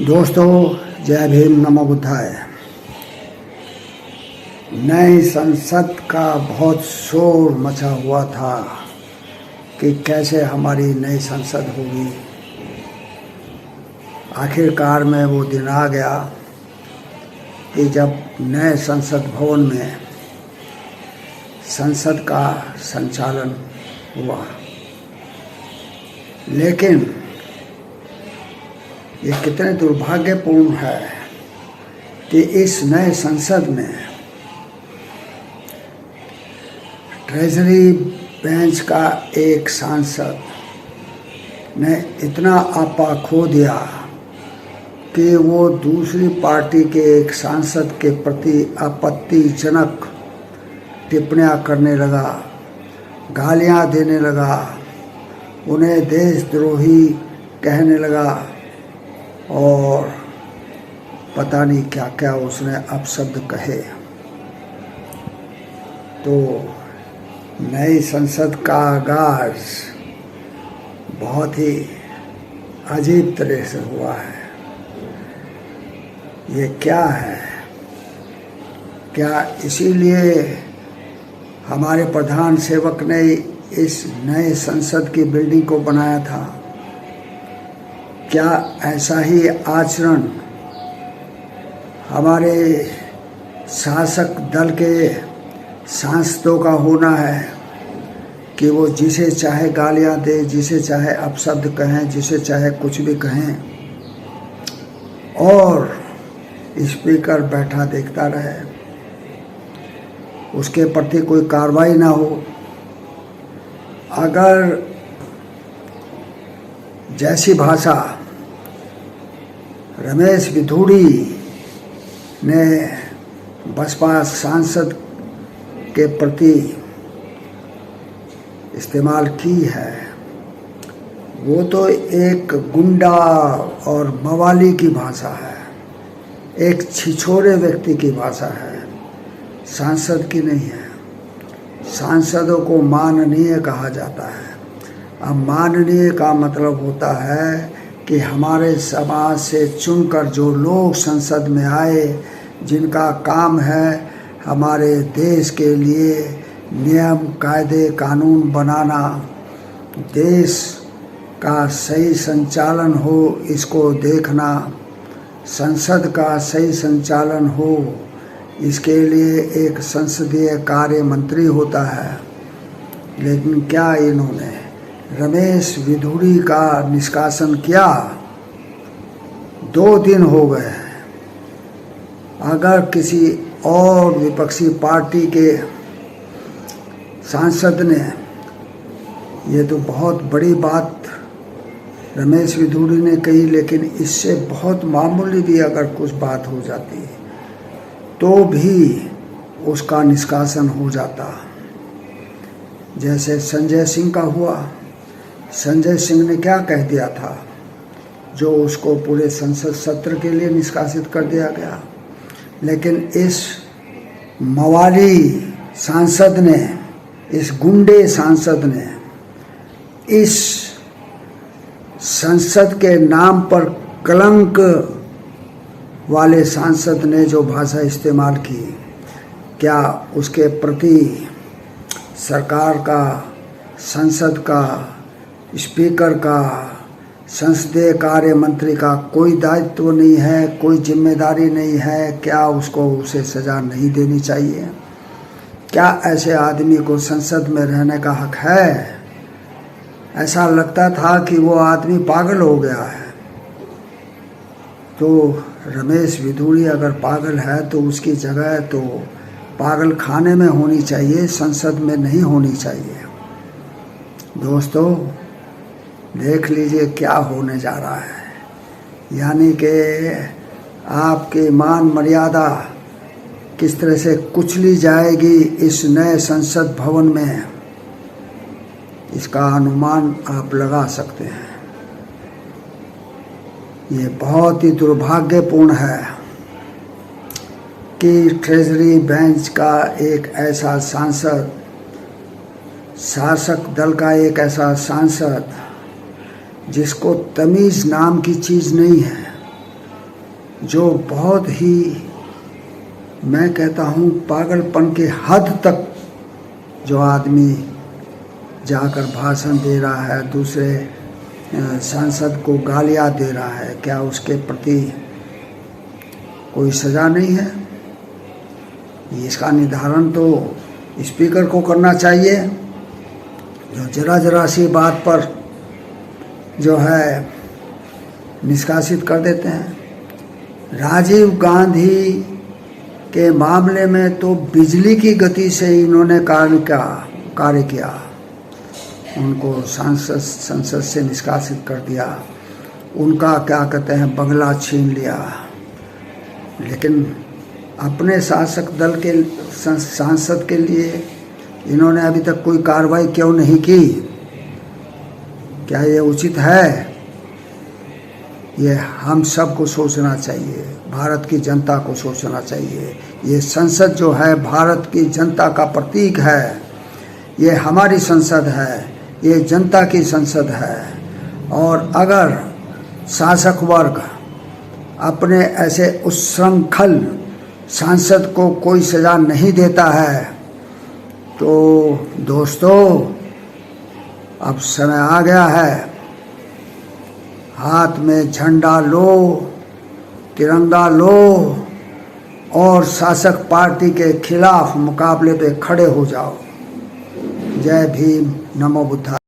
दोस्तों, जय भीम, नमो बुद्धाय। नई संसद का बहुत शोर मचा हुआ था कि कैसे हमारी नई संसद होगी। आखिरकार में वो दिन आ गया कि जब नए संसद भवन में संसद का संचालन हुआ। लेकिन ये कितने दुर्भाग्यपूर्ण है कि इस नए संसद में ट्रेजरी बेंच का एक सांसद ने इतना आपा खो दिया कि वो दूसरी पार्टी के एक सांसद के प्रति आपत्तिजनक टिप्पणियां करने लगा, गालियां देने लगा, उन्हें देशद्रोही कहने लगा और पता नहीं क्या क्या उसने अपशब्द कहे। तो नई संसद का आगाज बहुत ही अजीब तरह से हुआ है। ये क्या है? क्या इसीलिए हमारे प्रधान सेवक ने इस नए संसद की बिल्डिंग को बनाया था? क्या ऐसा ही आचरण हमारे शासक दल के सांसदों का होना है कि वो जिसे चाहे गालियां दे, जिसे चाहे अपशब्द कहें, जिसे चाहे कुछ भी कहें और स्पीकर बैठा देखता रहे, उसके प्रति कोई कार्रवाई ना हो? अगर जैसी भाषा रमेश विधूड़ी ने बसपा सांसद के प्रति इस्तेमाल की है, वो तो एक गुंडा और मवाली की भाषा है, एक छिछोरे व्यक्ति की भाषा है, सांसद की नहीं है। सांसदों को माननीय कहा जाता है। अब माननीय का मतलब होता है कि हमारे समाज से चुनकर जो लोग संसद में आए, जिनका काम है हमारे देश के लिए नियम कायदे कानून बनाना, देश का सही संचालन हो इसको देखना, संसद का सही संचालन हो इसके लिए एक संसदीय कार्य मंत्री होता है। लेकिन क्या इन्होंने रमेश विधूड़ी का निष्कासन किया? 2 दिन हो गए हैं। अगर किसी और विपक्षी पार्टी के सांसद ने, ये तो बहुत बड़ी बात रमेश विधूड़ी ने कही, लेकिन इससे बहुत मामूली भी अगर कुछ बात हो जाती तो भी उसका निष्कासन हो जाता। जैसे संजय सिंह का हुआ। संजय सिंह ने क्या कह दिया था जो उसको पूरे संसद सत्र के लिए निष्कासित कर दिया गया। लेकिन इस मवाली सांसद ने, इस गुंडे सांसद ने, इस संसद के नाम पर कलंक वाले सांसद ने जो भाषा इस्तेमाल की, क्या उसके प्रति सरकार का, संसद का, स्पीकर का, संसदीय कार्य मंत्री का कोई दायित्व नहीं है, कोई जिम्मेदारी नहीं है? क्या उसको उसे सज़ा नहीं देनी चाहिए? क्या ऐसे आदमी को संसद में रहने का हक है? ऐसा लगता था कि वो आदमी पागल हो गया है। तो रमेश विधूड़ी अगर पागल है तो उसकी जगह तो पागल खाने में होनी चाहिए, संसद में नहीं होनी चाहिए। दोस्तों, देख लीजिए क्या होने जा रहा है। यानी कि आपकी मान मर्यादा किस तरह से कुचली जाएगी इस नए संसद भवन में, इसका अनुमान आप लगा सकते हैं। ये बहुत ही दुर्भाग्यपूर्ण है कि ट्रेजरी बेंच का एक ऐसा सांसद, शासक दल का एक ऐसा सांसद जिसको तमीज़ नाम की चीज़ नहीं है, जो बहुत ही, मैं कहता हूँ, पागलपन के हद तक जो आदमी जाकर भाषण दे रहा है, दूसरे सांसद को गालियाँ दे रहा है, क्या उसके प्रति कोई सज़ा नहीं है? इसका निर्धारण तो स्पीकर को करना चाहिए, जो जरा जरा सी बात पर जो है निष्कासित कर देते हैं। राजीव गांधी के मामले में तो बिजली की गति से इन्होंने कार्य किया, उनको संसद से निष्कासित कर दिया, उनका क्या कहते हैं बंगला छीन लिया, लेकिन अपने शासक दल के सांसद के लिए इन्होंने अभी तक कोई कार्रवाई क्यों नहीं की? क्या ये उचित है? ये हम सबको सोचना चाहिए, भारत की जनता को सोचना चाहिए। ये संसद जो है भारत की जनता का प्रतीक है, ये हमारी संसद है, ये जनता की संसद है। और अगर शासक वर्ग अपने ऐसे उच्छृंखल सांसद को कोई सज़ा नहीं देता है तो दोस्तों अब समय आ गया है, हाथ में झंडा लो, तिरंगा लो और शासक पार्टी के खिलाफ मुकाबले पे खड़े हो जाओ। जय भीम, नमो बुद्धाय।